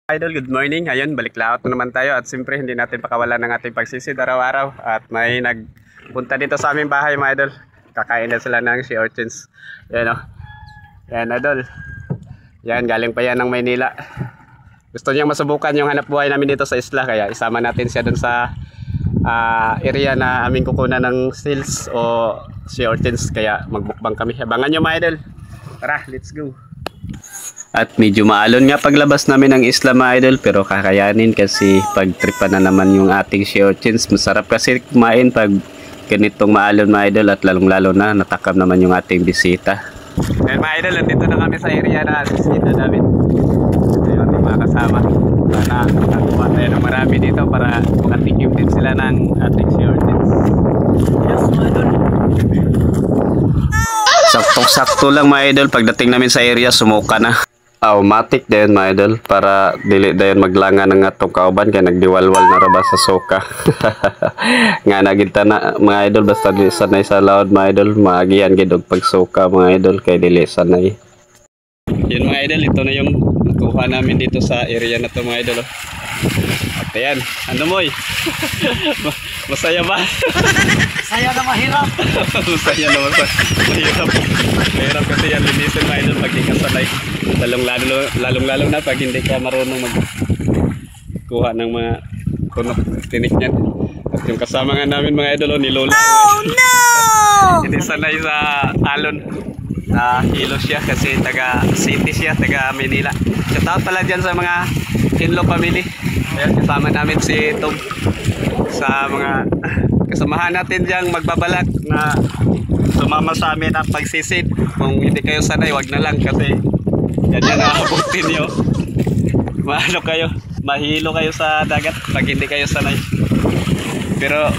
Idol, good morning. Ayun, balik laot na naman tayo at siyempre hindi natin pakawalan ng ating pagsisid araw-araw at may nagpunta dito sa aming bahay mga idol. Kakain na sila ng sea urchins. Yan o. Yan idol. Yan, galing pa yan ng Maynila. Gusto niyang masubukan yung hanap buhay namin dito sa isla kaya isama natin siya dun sa area na aming kukunan ng seals o sea urchins kaya magbukbang kami. Abangan nyo mga idol. Tara, let's go. At medyo maalon nga paglabas namin ng isla mga idol pero kakayanin kasi pagtripa na naman yung ating sea urchins. Masarap kasi kumain pag ganitong maalon mga idol at lalong lalo na natakam naman yung ating bisita. Ngayon mga idol, nandito na kami sa area na sisita namin. Ito yung ating mga kasama. Sana makakuha tayo ng marami dito para makatikim din sila ng ating sea urchins. Yes mga idol. Saktong-sakto lang mga idol, pagdating namin sa area sumuka na. Automatic din mga idol para dili dayon maglangan ng atong kauban kay nagdiwalwal na ra ba sa soka. Nga nagita na mga idol basta dili sanay sa loud mga idol maagihan gid og pagsoka mga idol kay dili sanay. Yun mga idol, ito na yung nakuha namin dito sa area na to mga idol. At ayan, ano moy? Masaya ba? Saya na mahirap. Masaya na mahirap. Mahirap kasi yan linisin mga idol pag di ka sanay. Lalong-lalo na pag hindi ka marunong magkuha ng mga tunok tinik niyan. At yung kasama nga namin mga idol ni Lola. Oh no! Hindi sanay sa alon. Hilo siya kasi taga city siya, taga Manila. Shoutout pala dyan sa mga Hinlo family. Ayan, kasama namin si Tom sa mga kasamahan natin diyang magbabalak na sumama sa amin ang pagsisid. Kung hindi kayo sanay, wag na lang kasi yan yan nakabutin nyo. Maano kayo, mahilo kayo sa dagat pag hindi kayo sanay. Pero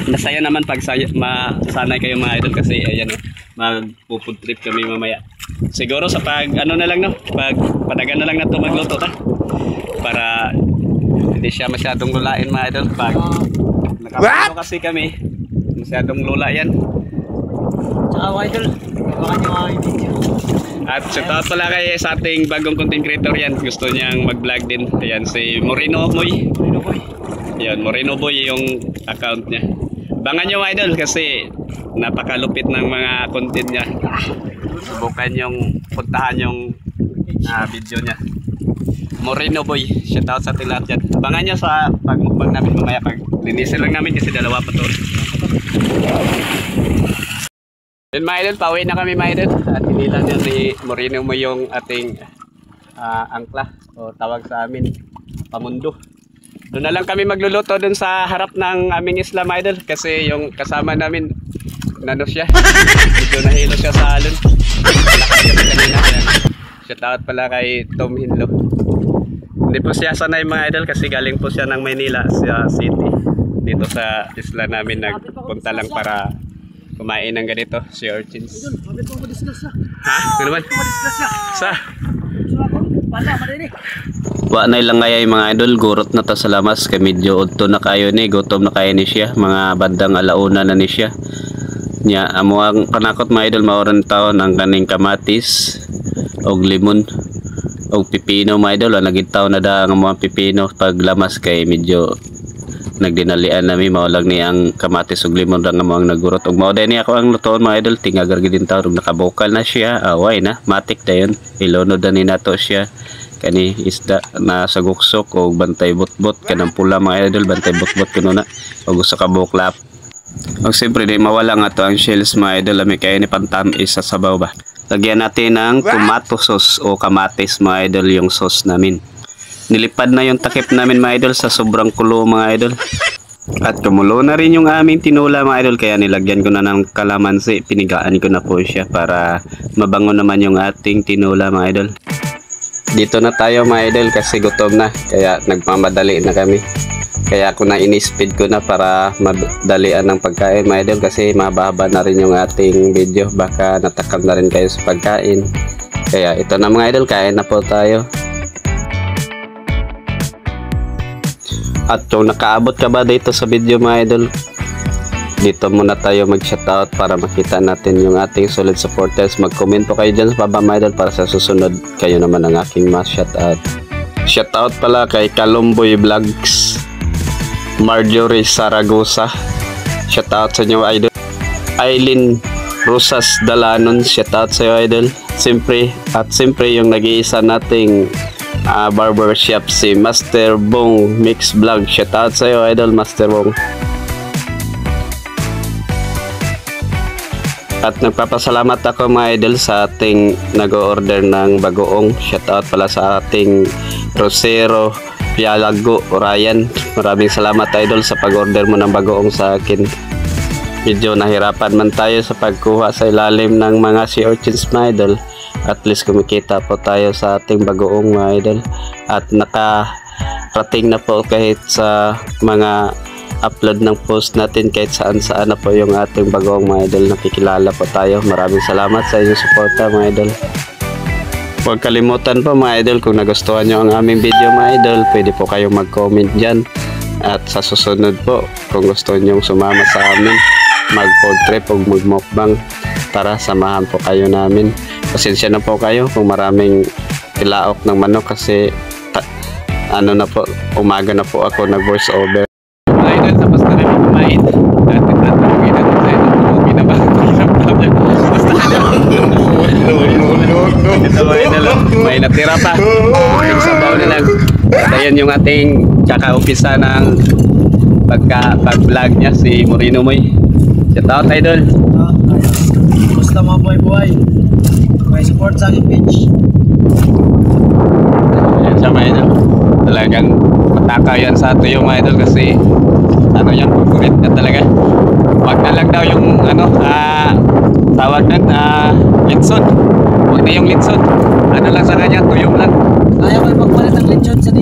masaya naman pag masanay kayo mga idol kasi ayan o, magpupud trip kami mamaya. Siguro sa pag ano na lang no, pag padagan na lang na ito magluto ta para hindi siya masyadong lulain mga idol. Pag nakapalo kasi kami masyadong lula yan. Tsaka idol, baka nyo mga video. At shoutout pala kay sa ating bagong content creator yan, gusto niyang mag vlog din. Ayan si Moreno Boy. Yan, Moreno Boy yung account niya. Abangan nyo mga idol kasi napakalupit ng mga content niya. Subukan yung puntahan yung video niya. Moreno Boy, shoutout sa ating lahat dyan. Abangan nyo sa pagmukbang namin mamaya. Pag linisin lang namin kasi dalawa pa to. Then mga idol, pauwi na kami mga idol. At hinilan yun ni Moreno mo yung ating angkla o tawag sa amin, pamundo. Doon na lang kami magluluto doon sa harap ng aming isla mga idol. Kasi yung kasama namin nano siya, medyo nahilo siya sa alon. Shoutout pala kay Tom Hinlo. Hindi po siya sanay mga idol kasi galing po siya ng Maynila sa city. Dito sa isla namin nagpunta lang para kumain ng ganito, sea urchins. Ha? Ano naman? Sa? Wa na ilang ngayay mga idol, gurot na ta sa lamas kay medyo udto na kayo ni, gutom na kayo ni siya, mga bandang alauna na ni siya. Nya amo ang kanakot mga idol maoran taon ang kaning kamatis og limon og pipino mga idol, nagitaw na da ang mga pipino pag lamas kay medyo nagdinalian nami maulag ni ang kamatis ug limon ra nga mo ang nagurot og mao ni ako ang lutoon mga idol tingagar gid din taw nakabukal na siya away na matik dayon ilunod na ni nato siya kani isda na saguksok og bantay butbot kanang pula mga idol bantay butbot kuno na og usa ka buklap og siyempre di mawala nga to ang shells mga idol ami kay ni pantamis sa sabaw ba. Lagyan natin ng tomato sauce o kamatis mga idol yung sauce namin. Nilipad na yung takip namin mga idol sa sobrang kulo mga idol. At kumulo na rin yung aming tinula mga idol kaya nilagyan ko na ng kalamansi. Pinigaan ko na po siya para mabango naman yung ating tinula mga idol. Dito na tayo mga idol kasi gutom na kaya nagmamadali na kami. Kaya ako na ini-speed ko na para madalian ng pagkain mga idol kasi mababa na rin yung ating video. Baka natakam na rin kayo sa pagkain. Kaya ito na mga idol, kain na po tayo. At kung nakaabot ka ba dito sa video mga idol, dito muna tayo mag-shoutout para makita natin yung ating solid supporters. Mag-comment po kayo dyan sa baba mga idol para sa susunod kayo naman ang aking ma-shoutout. Shoutout pala kay Kalumboy Vlogs, Marjorie Saragosa. Shoutout sa inyo idol. Aileen Rosas Dalanon, shoutout sa iyo idol. Siyempre yung nag-iisa nating barbershop si Master Bong Mix Vlog. Shoutout sa iyo idol, Master Bong. At nagpapasalamat ako mga idol sa ating nag-order ng bagoong. Shoutout pala sa ating Rosero Pialago Ryan. Maraming salamat idol sa pag-order mo ng bagoong sa akin. Medyo nahirapan man tayo sa pagkuha sa ilalim ng mga sea urchins mga idol. At least kumikita po tayo sa ating bagoong mga idol. At nakarating na po kahit sa mga upload ng post natin, kahit saan na po yung ating bagoong mga idol. Nakikilala po tayo. Maraming salamat sa inyong suporta mga idol. Huwag kalimutan po mga idol, kung nagustuhan nyo ang aming video mga idol, pwede po kayong mag-comment dyan. At sa susunod po, kung gusto nyo sumama sa amin, mag-food trip o mag-mukbang, tara samahan po kayo namin. Pasensya na po kayo kung maraming tilaok ng manok kasi ano na po, umaga na po ako nag-voice over. Idol, tapos na rin kumain. Dati tatawagin natin sa ito. Okay na ba? Basta ka na. Ito idol, may natira pa. Yung sabaw na lang. At ayan yung ating kaka-umpisa ng pag-vlog niya, si Moreno Moy. Shout out idol. Gusto mga buhay-buhay. May support sa aking page. Ayan siya mga idol. Talagang matakaw yan sa ato yung mga idol kasi ano yan, favorite na talaga. Wag na lang daw yung ano, tawag nun, litsod. Wag na yung litsod. Ano lang sa kanya, tuyong lang. Ayaw ko ipagpalit ang lechon sa